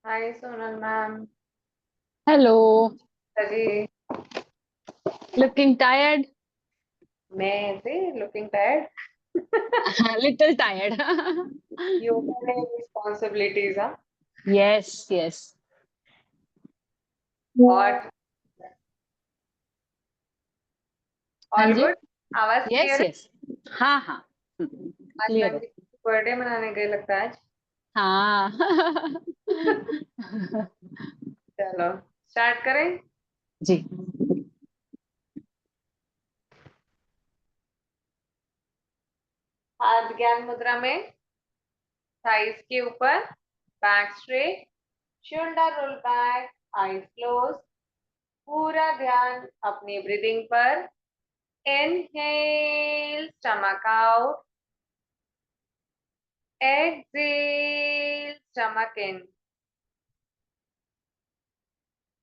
हाय Sonal ma'am. Hello. जी। Looking tired. मैं थी लुकिंग टायर्ड। Little tired. योगा में रिस्पॉन्सिबिलिटीज। हाँ। Yes yes. और हाँ ऑल जी। गुड। आवाज यस क्लियर है। यस। हाँ हाँ। आज क्लियर मैम है। की बर्थडे मनाने गए लगता है आज। हाँ। चलो स्टार्ट करें। जी। हाथ ज्ञान मुद्रा में, थाइस के ऊपर, back straight, shoulder roll back, eyes close. पूरा ध्यान अपनी ब्रीदिंग पर। Inhale stomach out, exhale stomach in.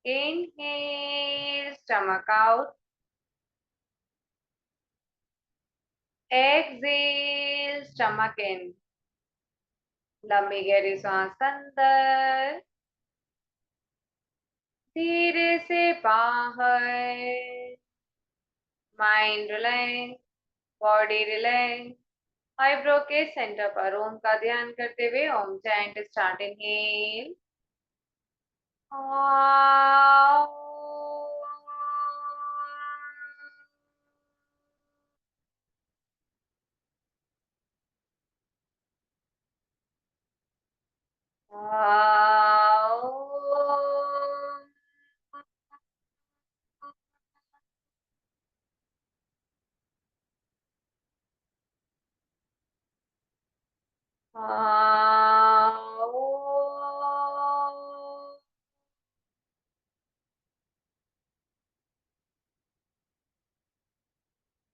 Inhale, stomach out. Exhale, stomach in. लंबी गहरी सांस अंदर, धीरे से बाहर। Mind relax, body relax. Eyebrow के सेंटर पर ओम का ध्यान करते हुए ओम चैंट स्टार्ट। इनहेल।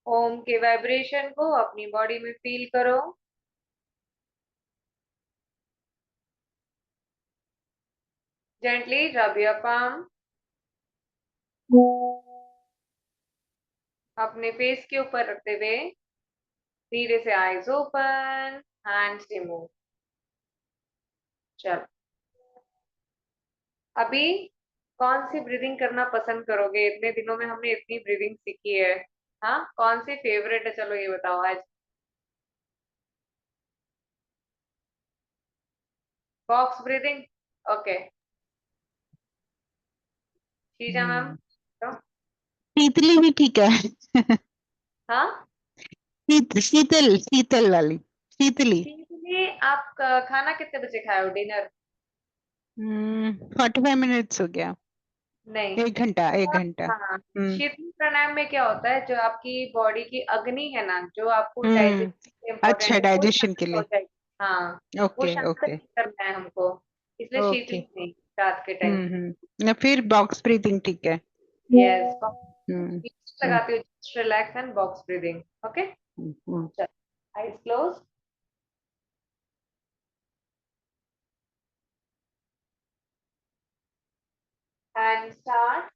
ओम के वाइब्रेशन को अपनी बॉडी में फील करो। जेंटली रब योर palm अपने फेस के ऊपर रखते हुए धीरे से आईज ओपन, हैंड्स रिमूव। चलो अभी कौन सी ब्रीदिंग करना पसंद करोगे? इतने दिनों में हमने इतनी ब्रीदिंग सीखी है। हाँ, कौन सी फेवरेट है? चलो ये बताओ आज। Box breathing, okay. Sheeja ma'am, शीतली भी ठीक है। हाँ शीतल शीतल वाली शीतली। शीतली, आप खाना कितने बजे खाए हो, डिनर? 45 मिनट्स हो गया। नहीं। 1 घंटा 1 घंटा। हाँ, हम्म शीतल प्राणायाम में क्या होता है, जो आपकी बॉडी की अग्नि है ना, जो आपको हम्म डाइजेशन इम्पोर्टेंट अच्छा, है, वो डाइजेशन के शांत हो लिए। जाएगी। हाँ, वो ओके शांत ओके नहीं करना है हमको, इसलिए शीतल ओके। नहीं रात के टाइम। फिर बॉक्स ब्रीथिंग ठीक है। यस, हम्म हम्म लगाती हूँ, just relax and box breathing, okay. Hmm. Eyes close. And start.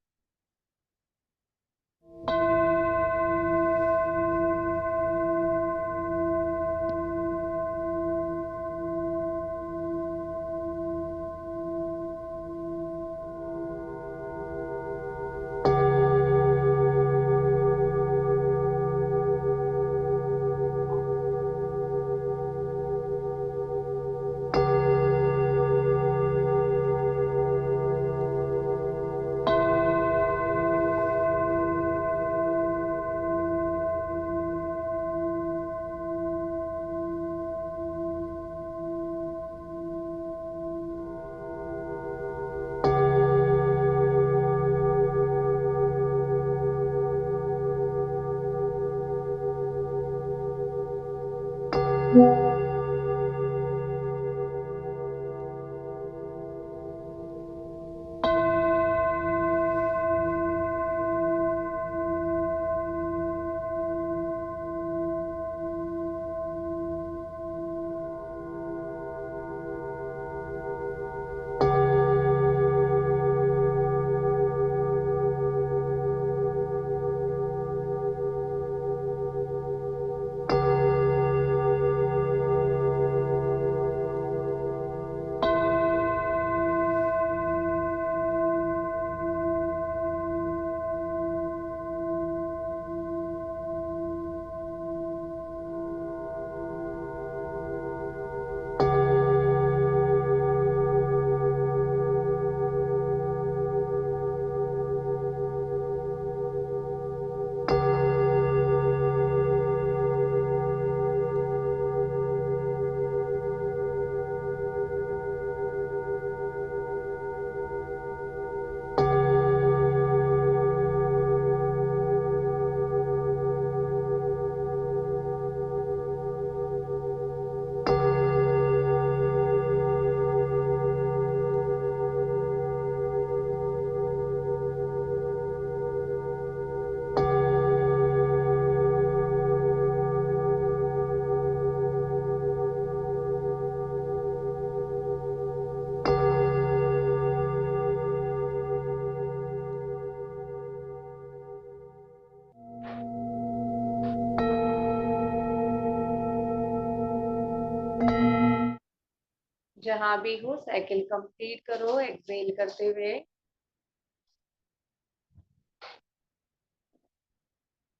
जहां भी हो साइकिल कंप्लीट करो एक्सेल करते हुए।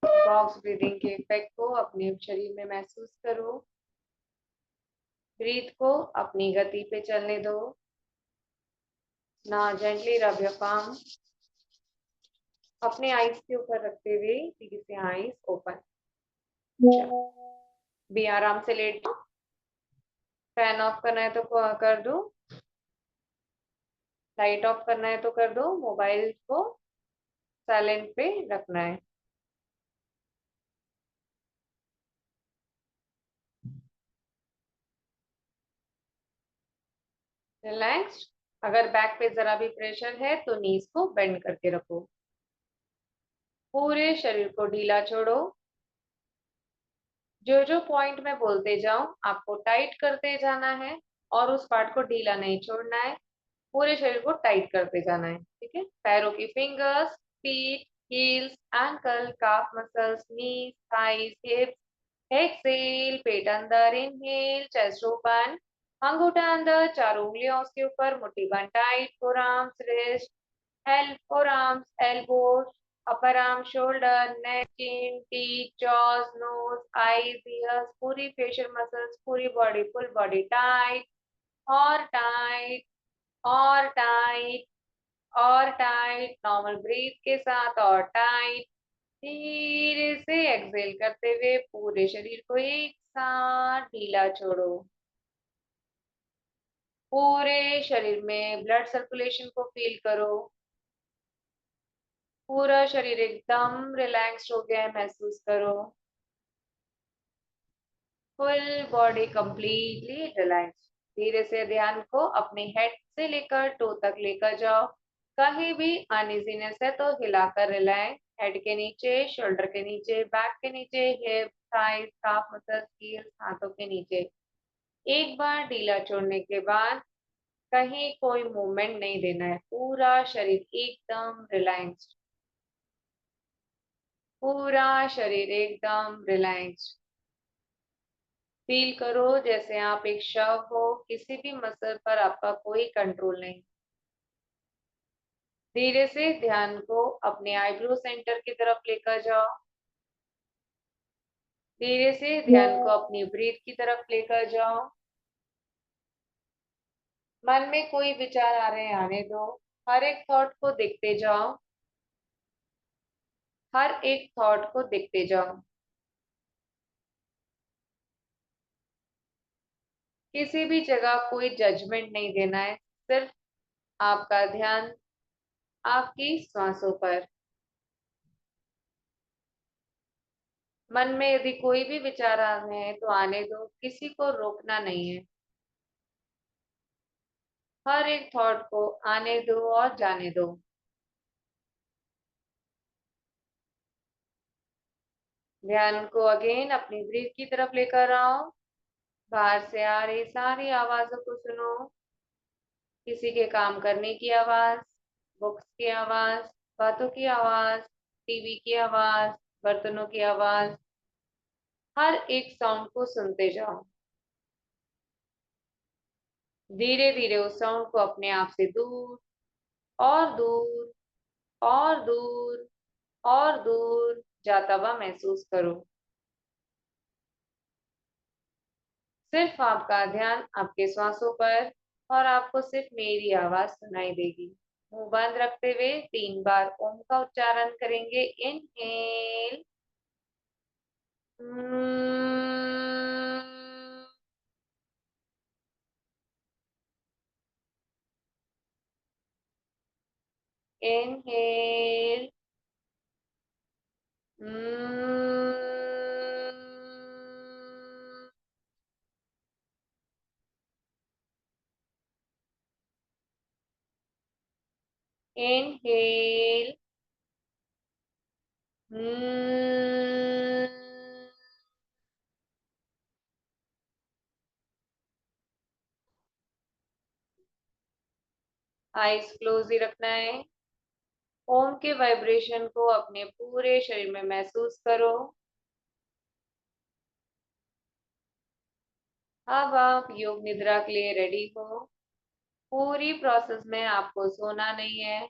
बॉक्स ब्रीदिंग के इफेक्ट को अपने शरीर में महसूस करो। ब्रीथ को अपनी गति पे चलने दो। ना जेंटली रब योर palm। अपने आईज के ऊपर रखते हुए धीरे से आईज ओपन। भी आराम से लेट जाओ। फैन ऑफ करना है तो कर दो। लाइट ऑफ करना है तो कर दो। मोबाइल को साइलेंट पे रखना है। रिलैक्स। अगर बैक पे जरा भी प्रेशर है तो नीज को बेंड करके रखो। पूरे शरीर को ढीला छोड़ो। जो जो पॉइंट में बोलते जाऊं आपको टाइट करते जाना है और उस पार्ट को ढीला नहीं छोड़ना है। पूरे शरीर को टाइट करते जाना है, ठीक है। पैरों की fingers, feet, heels, ankle, calf muscles, knees, thighs, hips. Exhale, पेट अंदर, इनहेल, चेस्ट ओपन। अंगूठा अंदर, चारों उंगलियों उसके ऊपर, मुट्ठी बंद tight, forearms, wrist, forearms, elbows, upper arm, shoulder, neck, chin, teeth, jaws, nose, eyes, ears, पूरी facial muscles, पूरी body, full body tight. और टाइट, और टाइट, और टाइट। नॉर्मल ब्रीथ के साथ और टाइट। धीरे से एक्सेल करते हुए पूरे शरीर को एक साथ ढीला छोड़ो। पूरे शरीर में ब्लड सर्कुलेशन को फील करो। पूरा शरीर एकदम रिलैक्स हो गया है, महसूस करो। Full body completely relax. धीरे से ध्यान को अपने हेड से लेकर टो तक लेकर जाओ। कहीं भी अनइजीनेस है तो हिलाकर रिलैक्स। हेड के नीचे, शोल्डर के नीचे, बैक के नीचे, हिप, थाइस, काफ मसल्स, हील्स, हाथों के नीचे। एक बार ढीला छोड़ने के बाद कहीं कोई मूवमेंट नहीं देना है। पूरा शरीर एकदम रिलैक्स्ड। पूरा शरीर एकदम रिलैक्स्ड। फील करो जैसे आप एक शव हो, किसी भी मसल पर आपका कोई कंट्रोल नहीं। धीरे से ध्यान को अपने आईब्रो सेंटर की तरफ लेकर जाओ। धीरे से ध्यान को अपनी ब्रीथ की तरफ लेकर जाओ। मन में कोई विचार आ रहे हैं, आने दो। हर एक थॉट को देखते जाओ। हर एक थॉट को देखते जाओ। किसी भी जगह कोई जजमेंट नहीं देना है। सिर्फ आपका ध्यान आपकी सांसों पर। मन में यदि कोई भी विचार आ रहे हैं तो आने दो, किसी को रोकना नहीं है। हर एक थॉट को आने दो और जाने दो। ध्यान को अगेन अपनी ब्रीथ की तरफ लेकर आओ। बाहर से आ रही सारी आवाजों को सुनो। किसी के काम करने की आवाज, बुक्स की आवाज, बातों की आवाज, टीवी की आवाज, बर्तनों की आवाज। हर एक साउंड को सुनते जाओ। धीरे धीरे उस साउंड को अपने आप से दूर और दूर और दूर और दूर जाता हुआ महसूस करो। सिर्फ आपका ध्यान आपके श्वासों पर, और आपको सिर्फ मेरी आवाज सुनाई देगी। मुंह बंद रखते हुए 3 बार ओम का उच्चारण करेंगे। Inhale, inhale, inhale, eyes close ही रखना है। ओम के वाइब्रेशन को अपने पूरे शरीर में महसूस करो। अब आप योग निद्रा के लिए रेडी हो। पूरी प्रोसेस में आपको सोना नहीं है।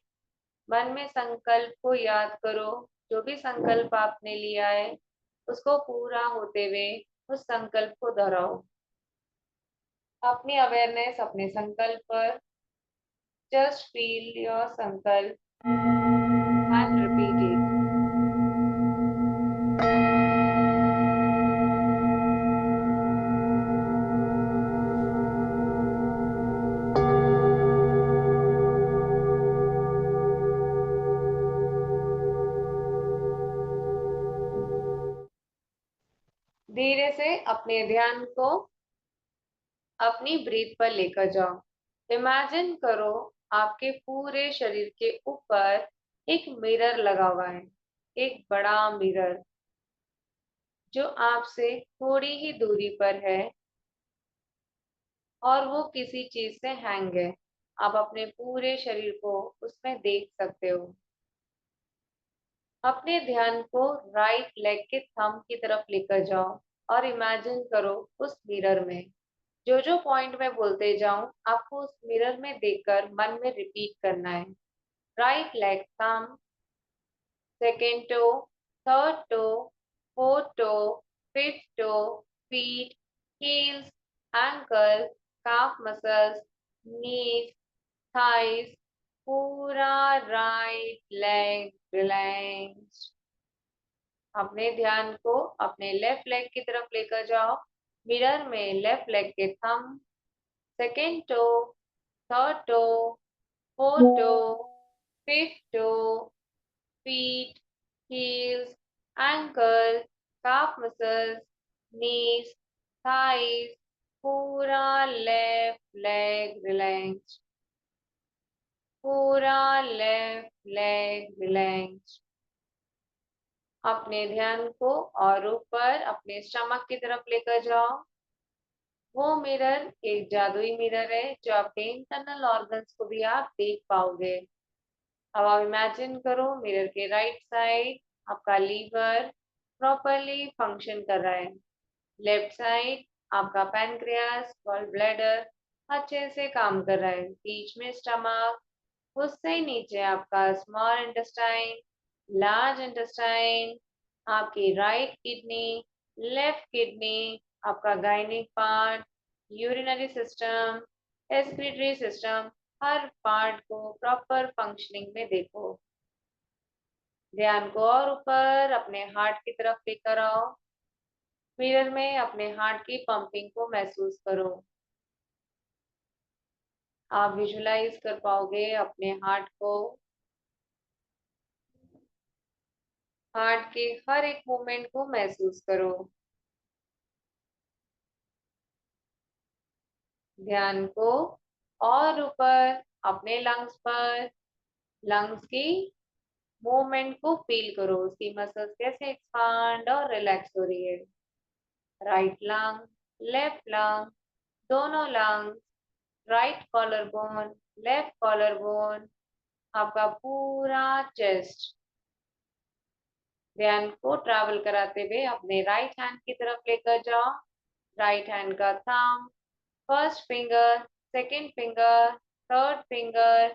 मन में संकल्प को याद करो। जो भी संकल्प आपने लिया है उसको पूरा होते हुए उस संकल्प को दोहराओ। अपनी अवेयरनेस अपने संकल्प पर। जस्ट फील योर संकल्प एंड रिपीट इट। धीरे से अपने ध्यान को अपनी ब्रीथ पर लेकर जाओ। इमेजिन करो आपके पूरे शरीर के ऊपर एक मिरर लगा हुआ है। एक बड़ा मिरर जो आपसे थोड़ी ही दूरी पर है और वो किसी चीज से हैंग है। आप अपने पूरे शरीर को उसमें देख सकते हो। अपने ध्यान को राइट लेग के थंब की तरफ लेकर जाओ और इमेजिन करो उस मिरर में। जो जो पॉइंट मैं बोलते जाऊं आपको उस मिरर में देखकर मन में रिपीट करना है। Right leg thumb, second toe, third toe, fourth toe, fifth toe, feet, heels, ankle, calf muscles, knees, thighs, पूरा right leg relaxed। अपने ध्यान को अपने लेफ्ट लेग की तरफ लेकर जाओ। मिरर में लेफ्ट लेग के thumb, second toe, third toe, fourth toe, fifth toe, feet, heels, ankle, calf muscles, knees, thighs, पूरा left leg relaxed, पूरा left leg relaxed। अपने ध्यान को और ऊपर अपने स्टमक की तरफ लेकर जाओ। वो मिरर एक जादुई मिरर है जो आपके इंटरनल ऑर्गन्स को भी आप देख पाओगे। अब आप इमेजिन करो मिरर के राइट साइड आपका लीवर प्रॉपरली फंक्शन कर रहा है। लेफ्ट साइड आपका पैनक्रियास गॉल ब्लैडर अच्छे से काम कर रहा है। बीच में स्टमक, उससे नीचे आपका स्मॉल इंटेस्टाइन, लार्ज इंटेस्टाइन, आपकी राइट किडनी, लेफ्ट किडनी, आपका gynaec part, urinary system, excretory system, हर पार्ट को प्रॉपर फंक्शनिंग में देखो। ध्यान को और ऊपर अपने हार्ट की तरफ लेकर आओ। मिरर में अपने हार्ट की पंपिंग को महसूस करो। आप विजुलाइज कर पाओगे अपने हार्ट को। हार्ट के हर एक मूवमेंट को महसूस करो। ध्यान को और ऊपर अपने लंग्स पर, लंग्स की मूवमेंट को फील करो। उसकी मसल्स कैसे एक्सपांड और रिलैक्स हो रही है। राइट लंग, लेफ्ट लंग, दोनों lung, right collar bone, left collar bone, आपका पूरा चेस्ट। ध्यान को ट्रैवल कराते हुए अपने राइट हैंड की तरफ लेकर जाओ। राइट हैंड का thumb, first finger, second finger, third finger,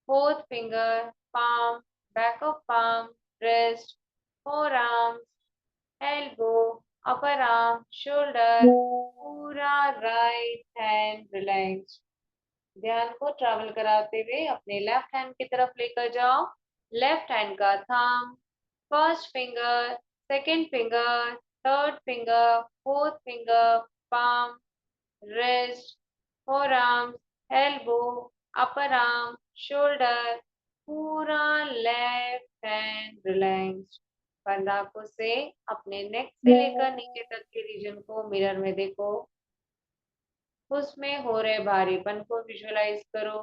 fourth finger, palm, back of palm, wrist, forearms, elbow, upper arm, shoulder, पूरा राइट हैंड रिलैक्स। ध्यान को ट्रैवल कराते हुए अपने लेफ्ट हैंड की तरफ लेकर जाओ। लेफ्ट हैंड का thumb, first finger, second finger, third finger, fourth finger, palm, wrist, forearms, elbow, upper arm, shoulder, पूरा लेफ्ट हैंड रिलैक्स। बंद आंखों से अपने नेक से लेकर नीचे तक के रीजन को मिरर में देखो। उसमें हो रहे भारीपन को विजुअलाइज करो।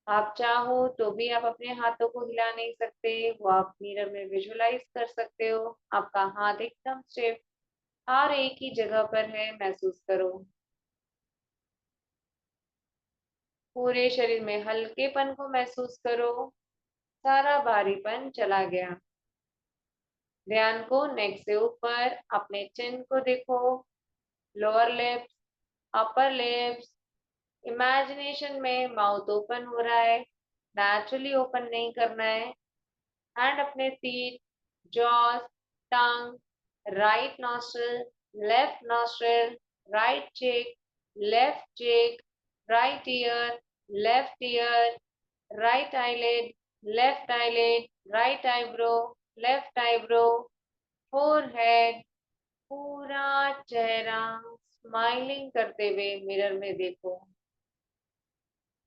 आप चाहो तो भी आप अपने हाथों को हिला नहीं सकते, वो आप मिरर में विजुअलाइज कर सकते हो। आपका हाथ एकदम स्टिफ हर एक ही जगह पर है, महसूस करो। पूरे शरीर में हल्केपन को महसूस करो। सारा भारीपन चला गया। ध्यान को नेक से ऊपर अपने चिन को देखो, lower lips, upper lips. Imagination में माउथ ओपन हो रहा है, नेचुरली ओपन नहीं करना है। हैंड अपने teeth, jaws, tongue, right nostril, left nostril, right cheek, left cheek, right ear, left ear, right eyelid, left eyelid, right eyebrow, left eyebrow, forehead, पूरा चेहरा स्माइलिंग करते हुए मिरर में देखो।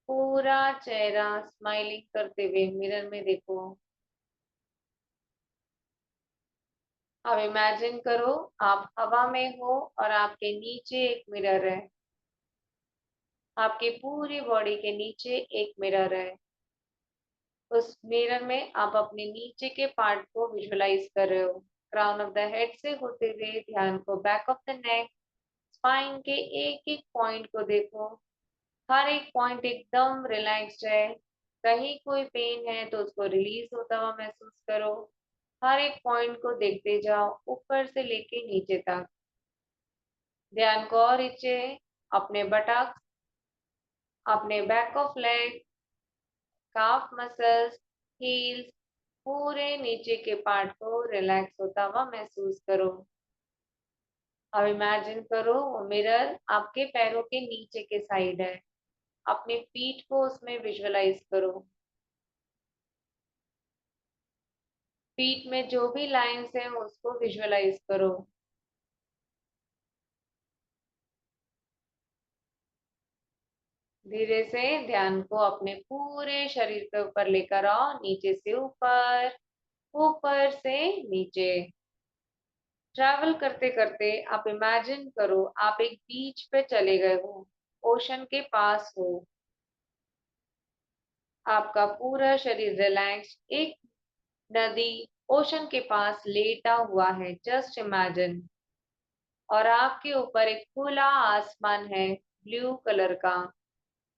पूरा चेहरा स्माइलिंग करते हुए मिरर में देखो। अब इमेजिन करो आप हवा में हो और आपके नीचे एक मिरर है। आपकी पूरी बॉडी के नीचे एक मिरर है। उस मिरर में आप अपने नीचे के पार्ट को विजुअलाइज कर रहे हो। क्राउन ऑफ द हेड से होते हुए ध्यान को back of the neck, spine के एक एक पॉइंट को देखो। हर एक पॉइंट एकदम रिलैक्स्ड है। कहीं कोई पेन है तो उसको रिलीज होता हुआ महसूस करो। हर एक पॉइंट को देखते जाओ ऊपर से लेके नीचे तक। ध्यान को और नीचे अपने बटक, अपने back of leg, calf muscles, heels, पूरे नीचे के पार्ट को रिलैक्स होता हुआ महसूस करो। अब इमेजिन करो वो मिरर आपके पैरों के नीचे के साइड है। अपने फीट को उसमें विजुअलाइज करो। फीट में जो भी लाइंस हैं उसको विजुअलाइज करो। धीरे से ध्यान को अपने पूरे शरीर के ऊपर लेकर आओ, नीचे से ऊपर, ऊपर से नीचे। ट्रैवल करते करते आप इमेजिन करो आप एक बीच पे चले गए हो, ओशन के पास हो। आपका पूरा शरीर रिलैक्स, एक नदी ओशन के पास लेटा हुआ है, जस्ट इमेजिन। और आपके ऊपर एक खुला आसमान है, ब्लू कलर का।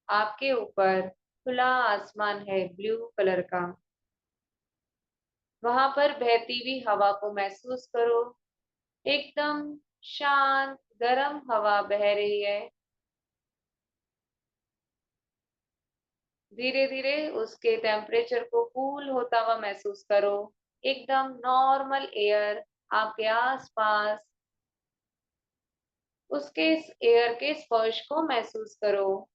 आपके ऊपर खुला आसमान है, ब्लू कलर का। वहां पर बहती हुई हवा को महसूस करो। एकदम शांत गर्म हवा बह रही है। धीरे धीरे उसके टेम्परेचर को कूल होता हुआ महसूस करो। एकदम नॉर्मल एयर आपके आसपास, उसके एयर के स्पर्श को महसूस करो।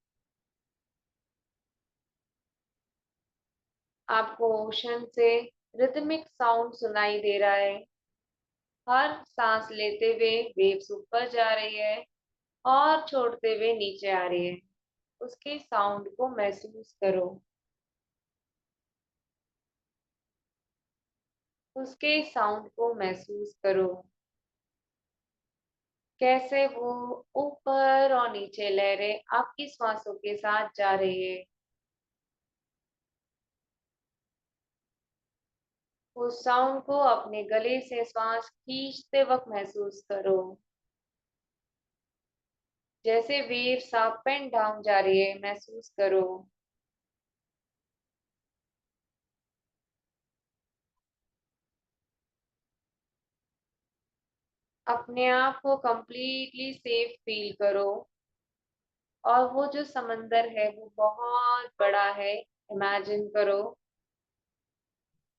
आपको ओशन से रिदमिक साउंड सुनाई दे रहा है। हर सांस लेते हुए वेव्स ऊपर जा रही है और छोड़ते हुए नीचे आ रही है। उसके साउंड को महसूस करो। उसके साउंड को महसूस करो। कैसे वो ऊपर और नीचे लहरें आपकी सांसों के साथ जा रही है। उस साउंड को अपने गले से सांस खींचते वक्त महसूस करो। जैसे वेव्स अप एंड डाउन जा रही है, महसूस करो। अपने आप को कंप्लीटली सेफ फील करो। और वो जो समंदर है वो बहुत बड़ा है, इमेजिन करो।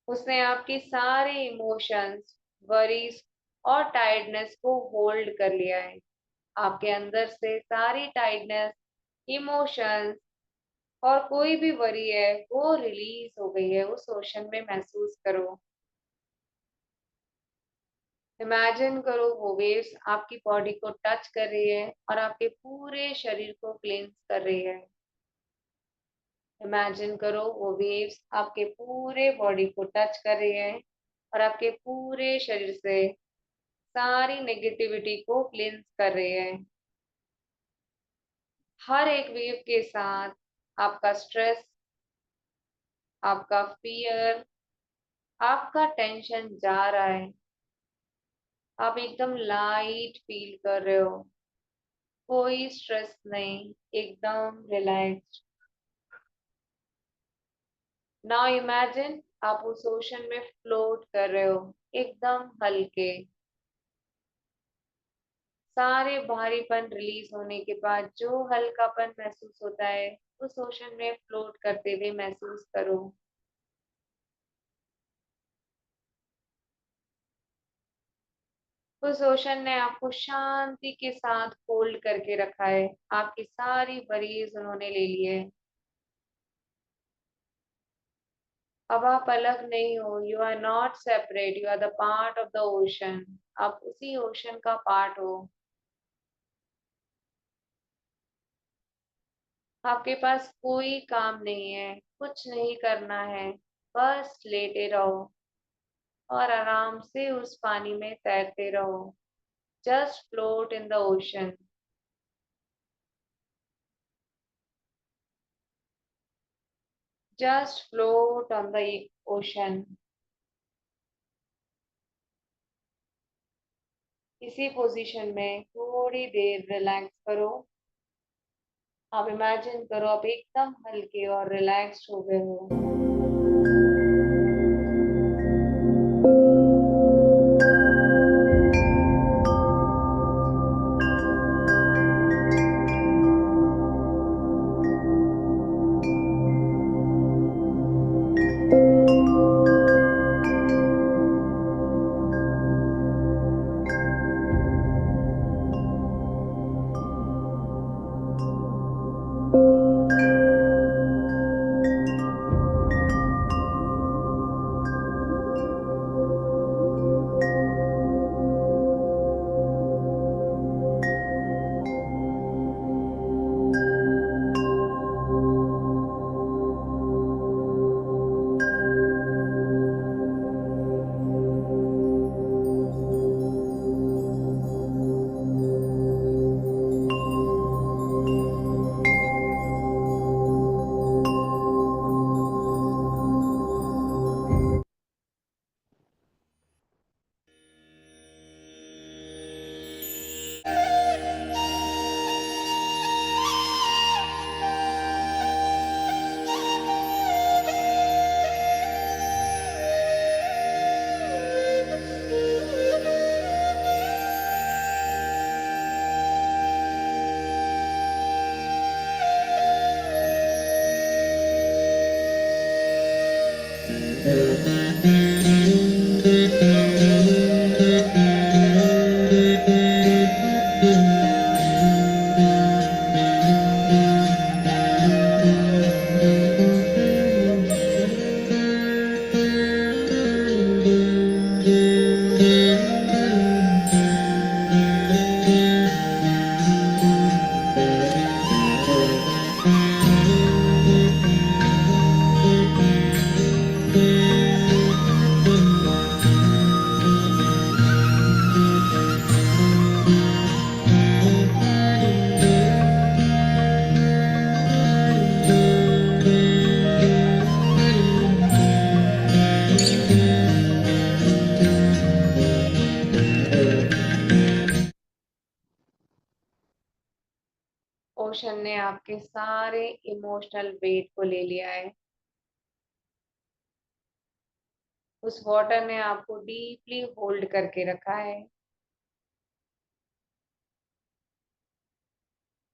उसने आपकी सारे इमोशंस, वरीज और टायर्डनेस को होल्ड कर लिया है। आपके अंदर से सारी टायर्डनेस, इमोशंस और कोई भी वरी है वो रिलीज हो गई है उस ओशन में, महसूस करो। इमेजिन करो वो वेव्स आपकी बॉडी को टच कर रही है और आपके पूरे शरीर को क्लींस कर रही है। इमेजिन करो वो वेव्स आपके पूरे बॉडी को टच कर रही है और आपके पूरे शरीर से सारी नेगेटिविटी को क्लींस कर रही है। हर एक वेव के साथ आपका स्ट्रेस, आपका फियर, आपका टेंशन जा रहा है। आप एकदम लाइट फील कर रहे हो, कोई स्ट्रेस नहीं, एकदम रिलैक्स्ड। नाउ इमेजिन आप उस ओशन में फ्लोट कर रहे हो, एकदम हल्के। सारे भारीपन रिलीज होने के बाद जो हल्कापन महसूस होता है, उस ओशन में फ्लोट करते हुए महसूस करो। उस ओशन ने आपको शांति के साथ होल्ड करके रखा है। आपकी सारी वरीज उन्होंने ले ली है। अब आप अलग नहीं हो, you are not separate, you are the part of the ocean. आप उसी ओशन का पार्ट हो। आपके पास कोई काम नहीं है, कुछ नहीं करना है, बस लेटे रहो और आराम से उस पानी में तैरते रहो। Just float in the ocean. Just float on the ocean. इसी पोजीशन में थोड़ी देर रिलैक्स करो। आप इमेजिन करो आप एकदम हल्के और रिलैक्स्ड हो गए हो। ओशन ने आपके सारे इमोशनल वेट को ले लिया है। उस वाटर ने आपको डीपली होल्ड करके रखा है।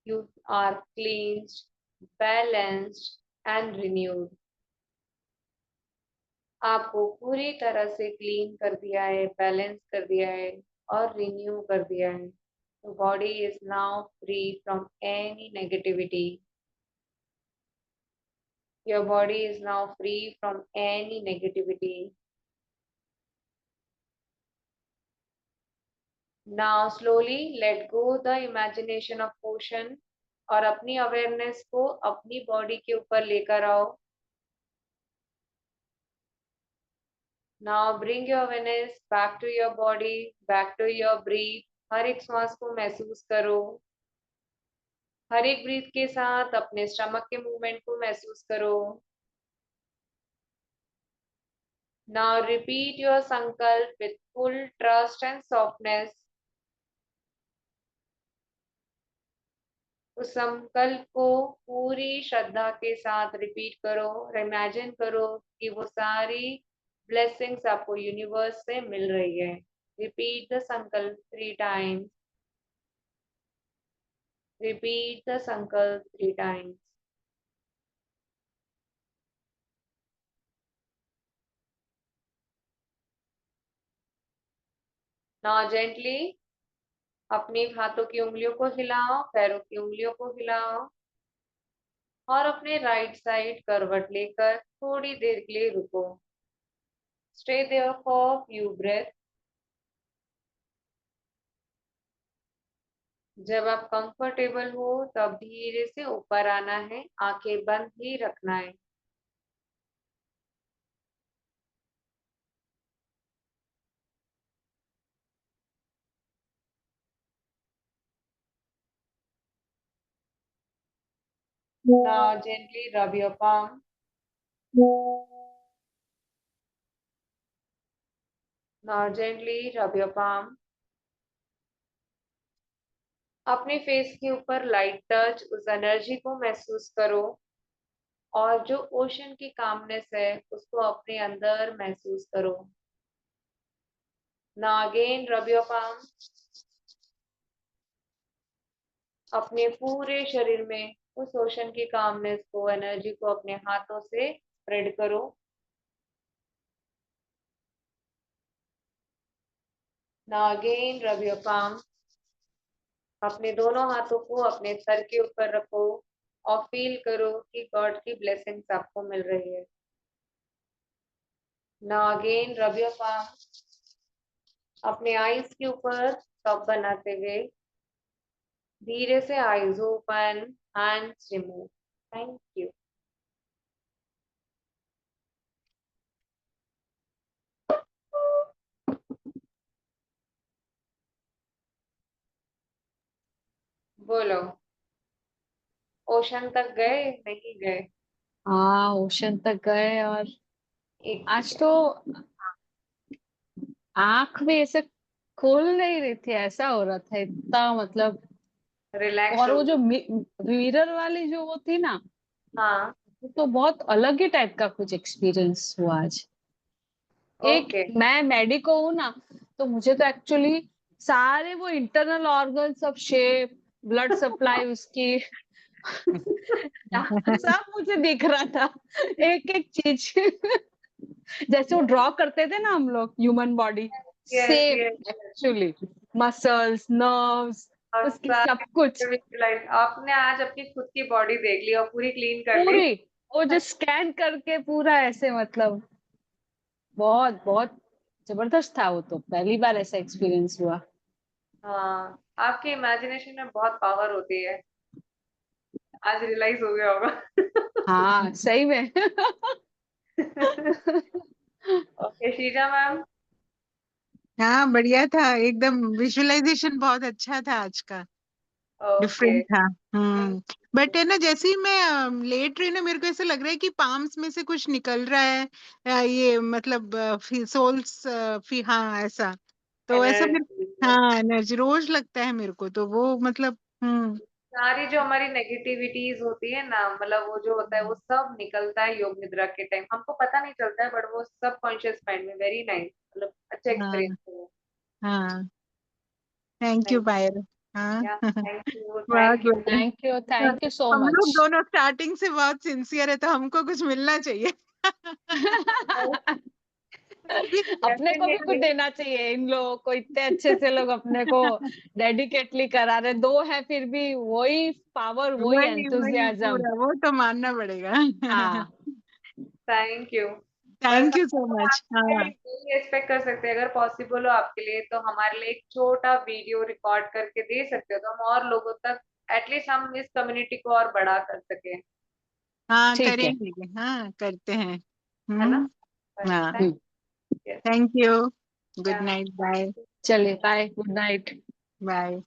You are cleansed, balanced and renewed. आपको पूरी तरह से क्लीन कर दिया है, बैलेंस कर दिया है और रिन्यू कर दिया है। The body is now free from any negativity. Your body is now free from any negativity. Now slowly let go the imagination of ocean और अपनी अवेयरनेस को अपनी बॉडी के ऊपर लेकर आओ। Now bring your awareness back to your body, back to your breath. हर एक श्वास को महसूस करो। हर एक ब्रीथ के साथ अपने स्टमक के मूवमेंट को महसूस करो। Now repeat your sankalp with full trust and softness. उस संकल्प को पूरी श्रद्धा के साथ रिपीट करो और इमेजिन करो कि वो सारी ब्लेसिंग्स आपको यूनिवर्स से मिल रही है। रिपीट द संकल्प 3 टाइम्स। रिपीट द संकल्प 3 टाइम्स। नाउ जेंटली अपनी हाथों की उंगलियों को हिलाओ, पैरों की उंगलियों को हिलाओ और अपने राइट साइड करवट लेकर थोड़ी देर के लिए रुको। Stay there for few breath. जब आप कंफर्टेबल हो तब धीरे से ऊपर आना है, आंखें बंद ही रखना है। Now gently rub your palm. Now gently rub your palm. अपने फेस के ऊपर लाइट टच उस एनर्जी को महसूस करो और जो ओशन की कामनेस है उसको अपने अंदर महसूस करो। Now again rub your palm. अपने पूरे शरीर में उस ओशन की कामनेस को, एनर्जी को अपने हाथों से स्प्रेड करो। Now again rub your palm. अपने दोनों हाथों को अपने सर के ऊपर रखो और फील करो कि गॉड की ब्लेसिंग्स आपको मिल रही है। Now again rub your palm. अपने आईज के ऊपर टॉप बनाते हुए धीरे से eyes open, hands remove. Thank you. बोलो, ओशन तक गए नहीं गए? हाँ, ओशन तक गए और एक आज तो आंख भी ऐसे खोल नहीं रही थी, ऐसा हो रहा था इतना मतलब। रिलैक्स और हो वो जो गए। मिरर वाली जो वो थी ना, हाँ। वो तो बहुत अलग ही टाइप का कुछ एक्सपीरियंस हुआ आज। एक ओके। मैं मेडिको हूँ ना, तो मुझे तो एक्चुअली सारे वो internal organs of shape, blood supply उसकी सब मुझे दिख रहा था, एक एक चीज जैसे वो ड्रॉ करते थे ना हम लोग human body, yes same yes. Actually. Muscles, nerves, और उसकी सब कुछ विजुलाइज आपने आज अपनी खुद की बॉडी देख ली और पूरी क्लीन कर ली। पूरी, वो जो स्कैन करके पूरा ऐसे मतलब बहुत बहुत जबरदस्त था। वो तो पहली बार ऐसा एक्सपीरियंस हुआ। हाँ, आपकी इमेजिनेशन में बहुत पावर होती है। आज रियलाइज हो गया होगा। हाँ सही में हाँ, ओके शीजा मैम। बढ़िया था एकदम। विजुअलाइजेशन बहुत अच्छा था आज का। ओके। डिफरेंट था। बट है ना, जैसे ही मैं लेट रही ना, मेरे को ऐसा लग रहा है कि पाम्स में से कुछ निकल रहा है। ये मतलब सोल्स। हाँ ऐसा। तो ऐसा मेरे। एनर्जी। हाँ, एनर्जी रोज लगता है मेरे को, तो वो मतलब। सारी जो हमारी नेगेटिविटीज होती है ना, मतलब वो जो होता है वो सब निकलता है योग निद्रा के टाइम, हमको पता नहीं चलता है, बट वो सब कॉन्शियस माइंड में वेरी नाइस, मतलब अच्छा हाँ एक्सपीरियंस है वो। हाँ, थैंक यू थैंक पायल। हाँ या थैंक यू, बहुत थैंक यू। बढ़िया। थैंक यू सो हम लोग मच। दोनों स्टार्टिंग से बहुत सिंसियर है, तो हमको कुछ मिलना चाहिए। अपने को भी कुछ डेफिनेटली। देना चाहिए इन लोगों को, इतने अच्छे से लोग अपने को डेडिकेटली करा रहे, दो है फिर भी वही पावर, वही वही एंथुजियाज्म। पूरा, वो तो मानना पड़ेगा। हाँ थैंक यू। बस थैंक यू सो हम मच। आपसे हाँ यही एक्सपेक्ट कर सकते हैं, अगर पॉसिबल हो आपके लिए तो हमारे लिए एक छोटा वीडियो रिकॉर्ड करके दे सकते हो, तो हम और लोगों तक एटलीस्ट हम इस कम्युनिटी को और बड़ा कर सके, हाँ, ठीक है। करेंगे। हाँ, करते हैं। है ना? बस हाँ, thank you. Thank you. Good night, bye. चलिए बाय, गुड नाइट। बाय।